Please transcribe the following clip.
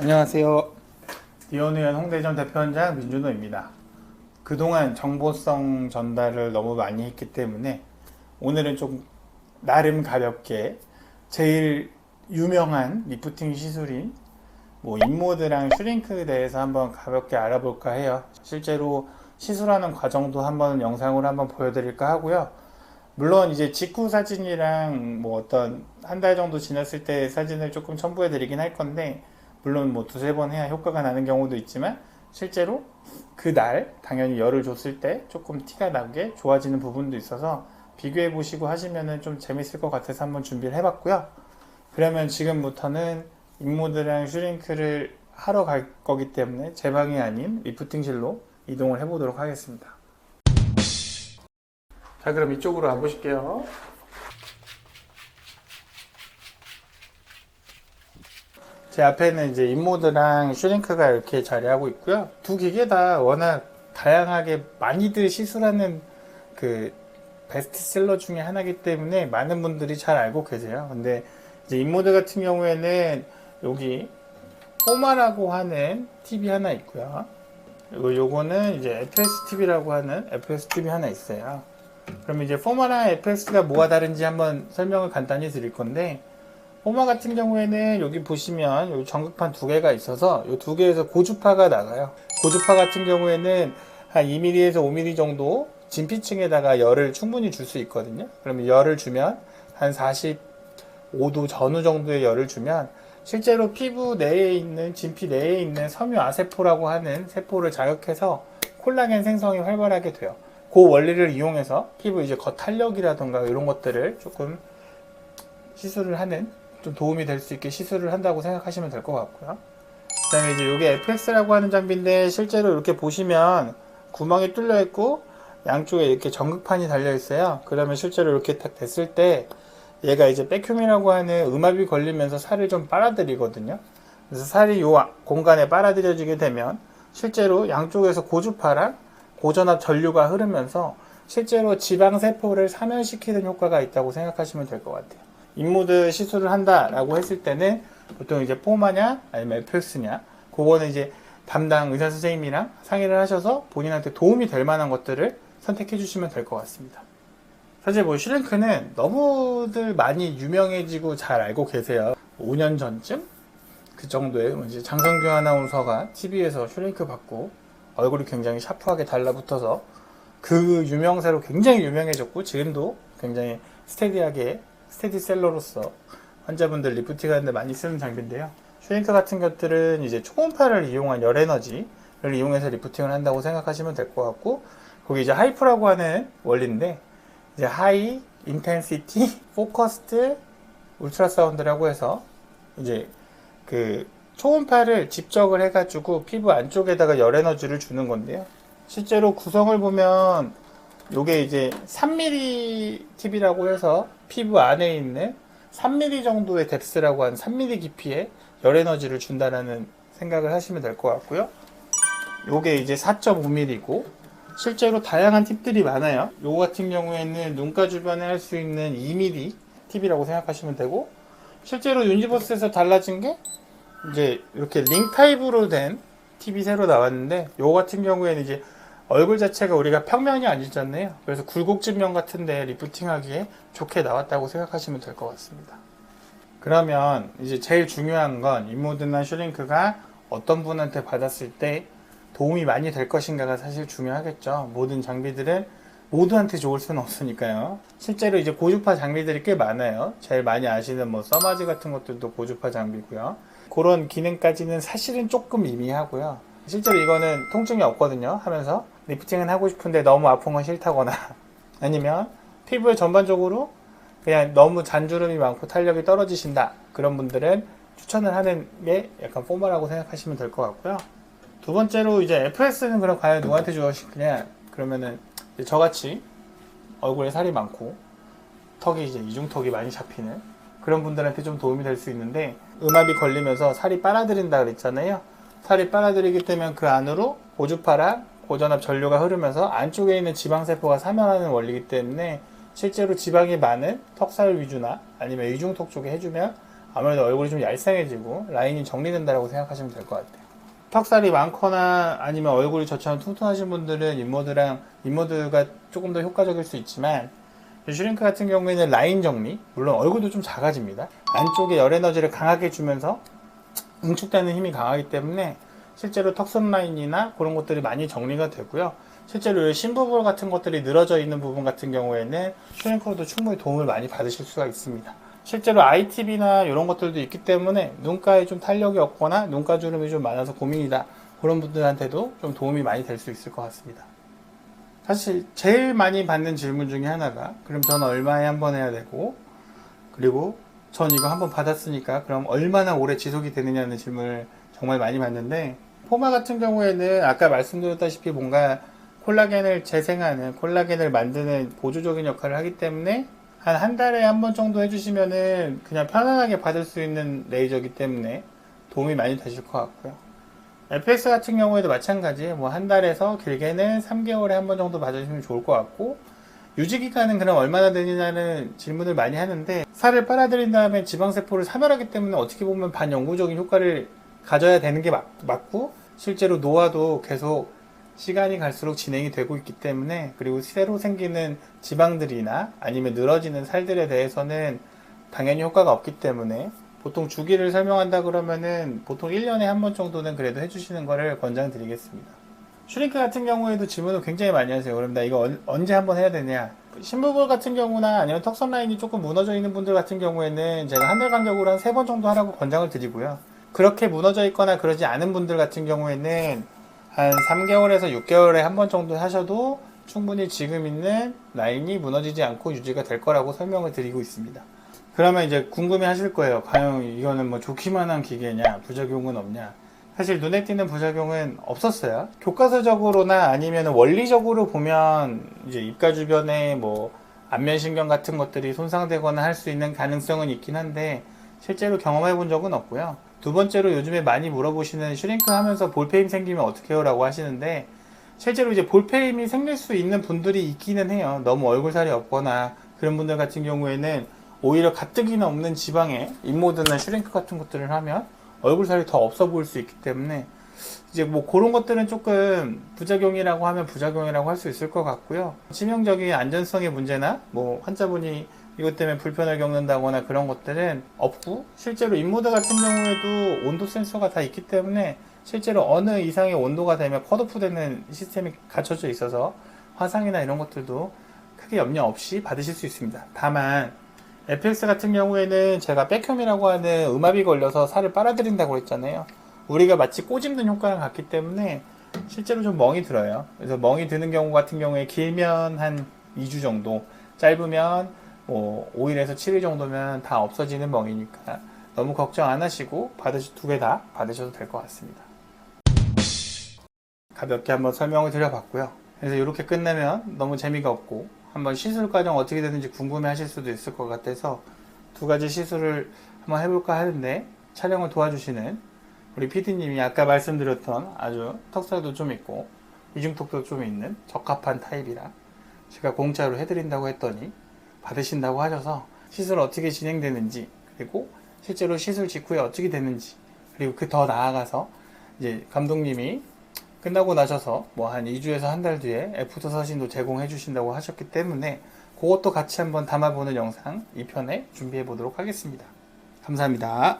안녕하세요. 디오누현 홍대점 대표원장 민준호입니다. 그동안 정보성 전달을 너무 많이 했기 때문에 오늘은 좀 나름 가볍게 제일 유명한 리프팅 시술인 인모드랑 슈링크에 대해서 한번 가볍게 알아볼까 해요. 실제로 시술하는 과정도 한번 영상으로 한번 보여드릴까 하고요. 물론 이제 직후 사진이랑 어떤 한 달 정도 지났을 때 사진을 조금 첨부해 드리긴 할 건데, 물론 두세 번 해야 효과가 나는 경우도 있지만 실제로 그날 당연히 열을 줬을 때 조금 티가 나게 좋아지는 부분도 있어서 비교해 보시고 하시면은 좀 재밌을 것 같아서 한번 준비를 해봤고요. 그러면 지금부터는 인모드랑 슈링크를 하러 갈 거기 때문에 제 방이 아닌 리프팅실로 이동을 해보도록 하겠습니다. 자, 그럼 이쪽으로 가보실게요. 제 앞에는 이제 인모드랑 슈링크가 이렇게 자리하고 있고요. 두 기계 다 워낙 다양하게 많이들 시술하는 그 베스트셀러 중에 하나이기 때문에 많은 분들이 잘 알고 계세요. 근데 이제 인모드 같은 경우에는 여기 포마라고 하는 팁이 하나 있고요. 그리고 요거는 이제 FS 팁이라고 하는 FS 팁이 하나 있어요. 그럼 이제 포마랑 FS가 뭐가 다른지 한번 설명을 간단히 드릴 건데, 포마 같은 경우에는 여기 보시면 여기 전극판 두 개가 있어서 이 두 개에서 고주파가 나가요. 고주파 같은 경우에는 한 2mm에서 5mm 정도 진피층에다가 열을 충분히 줄 수 있거든요. 그러면 열을 주면 한 45도 전후 정도의 열을 주면 실제로 피부 내에 있는 진피 내에 있는 섬유아세포라고 하는 세포를 자극해서 콜라겐 생성이 활발하게 돼요. 그 원리를 이용해서 피부 이제 겉탄력이라던가 이런 것들을 조금 시술을 하는, 좀 도움이 될 수 있게 시술을 한다고 생각하시면 될 것 같고요. 그 다음에 이제 이게 FX라고 하는 장비인데, 실제로 이렇게 보시면 구멍이 뚫려 있고 양쪽에 이렇게 전극판이 달려 있어요. 그러면 실제로 이렇게 딱 됐을 때 얘가 이제 백큐민이라고 하는 음압이 걸리면서 살을 좀 빨아들이거든요. 그래서 살이 요 공간에 빨아들여지게 되면 실제로 양쪽에서 고주파랑 고전압 전류가 흐르면서 실제로 지방세포를 사면시키는 효과가 있다고 생각하시면 될 것 같아요. 인모드 시술을 한다라고 했을 때는 보통 이제 포마냐 아니면 FX냐, 그거는 이제 담당 의사 선생님이랑 상의를 하셔서 본인한테 도움이 될 만한 것들을 선택해 주시면 될 것 같습니다. 사실 슈링크는 너무들 많이 유명해지고 잘 알고 계세요. 5년 전쯤 그 정도에 이제 장성규 아나운서가 TV에서 슈링크 받고 얼굴이 굉장히 샤프하게 달라붙어서 그 유명세로 굉장히 유명해졌고, 지금도 굉장히 스테디셀러로서 환자분들 리프팅 하는데 많이 쓰는 장비인데요. 슈링크 같은 것들은 이제 초음파를 이용한 열 에너지를 이용해서 리프팅을 한다고 생각하시면 될 것 같고, 거기 이제 하이프라고 하는 원리인데, 이제 하이 인텐시티 포커스드 울트라사운드라고 해서 이제 그 초음파를 집적을 해가지고 피부 안쪽에다가 열 에너지를 주는 건데요. 실제로 구성을 보면 요게 이제 3mm 팁이라고 해서 피부 안에 있는 3mm 정도의 뎁스라고 하는 3mm 깊이의 열 에너지를 준다라는 생각을 하시면 될 것 같고요. 요게 이제 4.5mm고 실제로 다양한 팁들이 많아요. 요거 같은 경우에는 눈가 주변에 할 수 있는 2mm 팁이라고 생각하시면 되고, 실제로 유니버스에서 달라진 게 이제 이렇게 링 타입으로 된 팁이 새로 나왔는데, 요거 같은 경우에는 이제 얼굴 자체가 우리가 평면이 아니잖아요. 그래서 굴곡진면 같은데 리프팅하기에 좋게 나왔다고 생각하시면 될 것 같습니다. 그러면 이제 제일 중요한 건 인모드나 슈링크가 어떤 분한테 받았을 때 도움이 많이 될 것인가가 사실 중요하겠죠. 모든 장비들은 모두한테 좋을 수는 없으니까요. 실제로 이제 고주파 장비들이 꽤 많아요. 제일 많이 아시는 써마지 같은 것들도 고주파 장비고요. 그런 기능까지는 사실은 조금 미미하고요. 실제로 이거는 통증이 없거든요. 하면서 리프팅은 하고 싶은데 너무 아픈 건 싫다거나 아니면 피부에 전반적으로 그냥 너무 잔주름이 많고 탄력이 떨어지신다, 그런 분들은 추천을 하는 게 약간 포멀하고 생각하시면 될 것 같고요. 두 번째로 이제 FS는 그럼 과연 누구한테 좋으시냐, 그러면은 저같이 얼굴에 살이 많고 턱이 이제 이중턱이 많이 잡히는 그런 분들한테 좀 도움이 될 수 있는데, 음압이 걸리면서 살이 빨아들인다 그랬잖아요. 살이 빨아들이기 때문에 그 안으로 고주파랑 고전압 전류가 흐르면서 안쪽에 있는 지방세포가 사면하는 원리이기 때문에 실제로 지방이 많은 턱살 위주나 아니면 이중턱 쪽에 해주면 아무래도 얼굴이 좀 얄쌍해지고 라인이 정리된다고 생각하시면 될 것 같아요. 턱살이 많거나 아니면 얼굴이 저처럼 퉁퉁하신 분들은 인모드가 조금 더 효과적일 수 있지만, 슈링크 같은 경우에는 라인 정리, 물론 얼굴도 좀 작아집니다. 안쪽에 열 에너지를 강하게 주면서 응축되는 힘이 강하기 때문에 실제로 턱선 라인이나 그런 것들이 많이 정리가 되고요. 실제로 심부분 같은 것들이 늘어져 있는 부분 같은 경우에는 슈링크로도 충분히 도움을 많이 받으실 수가 있습니다. 실제로 ITB나 이런 것들도 있기 때문에 눈가에 좀 탄력이 없거나 눈가 주름이 좀 많아서 고민이다, 그런 분들한테도 좀 도움이 많이 될 수 있을 것 같습니다. 사실 제일 많이 받는 질문 중에 하나가, 그럼 전 얼마에 한 번 해야 되고, 그리고 전 이거 한 번 받았으니까 그럼 얼마나 오래 지속이 되느냐는 질문을 정말 많이 받는데, 포마 같은 경우에는 아까 말씀드렸다시피 뭔가 콜라겐을 재생하는, 콜라겐을 만드는 보조적인 역할을 하기 때문에 한 달에 한 번 정도 해주시면은 그냥 편안하게 받을 수 있는 레이저이기 때문에 도움이 많이 되실 것 같고요. FX 같은 경우에도 마찬가지, 뭐 한 달에서 길게는 3개월에 한 번 정도 받으시면 좋을 것 같고, 유지기간은 그럼 얼마나 되느냐는 질문을 많이 하는데, 살을 빨아들인 다음에 지방세포를 사멸하기 때문에 어떻게 보면 반영구적인 효과를 가져야 되는 게 맞고, 실제로 노화도 계속 시간이 갈수록 진행이 되고 있기 때문에, 그리고 새로 생기는 지방들이나 아니면 늘어지는 살들에 대해서는 당연히 효과가 없기 때문에, 보통 주기를 설명한다 그러면은 보통 1년에 한 번 정도는 그래도 해주시는 거를 권장드리겠습니다. 슈링크 같은 경우에도 질문을 굉장히 많이 하세요. 그럼 나 이거 언제 한번 해야 되냐? 심부볼 같은 경우나 아니면 턱선 라인이 조금 무너져 있는 분들 같은 경우에는 제가 한 달 간격으로 한 3번 정도 하라고 권장을 드리고요. 그렇게 무너져 있거나 그러지 않은 분들 같은 경우에는 한 3개월에서 6개월에 한 번 정도 하셔도 충분히 지금 있는 라인이 무너지지 않고 유지가 될 거라고 설명을 드리고 있습니다. 그러면 이제 궁금해 하실 거예요. 과연 이거는 뭐 좋기만 한 기계냐, 부작용은 없냐? 사실 눈에 띄는 부작용은 없었어요. 교과서적으로나 아니면 원리적으로 보면 이제 입가 주변에 뭐 안면신경 같은 것들이 손상되거나 할 수 있는 가능성은 있긴 한데, 실제로 경험해 본 적은 없고요. 두 번째로 요즘에 많이 물어보시는 슈링크 하면서 볼페임 생기면 어떻게 해요? 라고 하시는데, 실제로 이제 볼페임이 생길 수 있는 분들이 있기는 해요. 너무 얼굴살이 없거나 그런 분들 같은 경우에는 오히려 가뜩이나 없는 지방에 인모드나 슈링크 같은 것들을 하면 얼굴살이 더 없어 보일 수 있기 때문에, 이제 뭐 그런 것들은 조금 부작용이라고 하면 부작용이라고 할 수 있을 것 같고요. 치명적인 안전성의 문제나 뭐 환자분이 이것 때문에 불편을 겪는다거나 그런 것들은 없고, 실제로 인모드 같은 경우에도 온도 센서가 다 있기 때문에 실제로 어느 이상의 온도가 되면 컷오프 되는 시스템이 갖춰져 있어서 화상이나 이런 것들도 크게 염려 없이 받으실 수 있습니다. 다만 FX 같은 경우에는 제가 백혐이라고 하는 음압이 걸려서 살을 빨아들인다고 했잖아요. 우리가 마치 꼬집는 효과랑 같기 때문에 실제로 좀 멍이 들어요. 그래서 멍이 드는 경우 같은 경우에 길면 한 2주 정도, 짧으면 뭐 5일에서 7일 정도면 다 없어지는 멍이니까 너무 걱정 안 하시고 두 개 다 받으셔도 될 것 같습니다. 가볍게 한번 설명을 드려봤고요. 그래서 이렇게 끝내면 너무 재미가 없고 한번 시술 과정 어떻게 되는지 궁금해 하실 수도 있을 것 같아서 두 가지 시술을 한번 해볼까 하는데, 촬영을 도와주시는 우리 PD님이 아까 말씀드렸던 아주 턱살도 좀 있고 이중턱도 좀 있는 적합한 타입이라 제가 공짜로 해드린다고 했더니 받으신다고 하셔서 시술 어떻게 진행되는지, 그리고 실제로 시술 직후에 어떻게 되는지, 그리고 그 더 나아가서 이제 감독님이 끝나고 나셔서 뭐 한 2주에서 한 달 뒤에 애프터 사진도 제공해 주신다고 하셨기 때문에 그것도 같이 한번 담아보는 영상 2편에 준비해 보도록 하겠습니다. 감사합니다.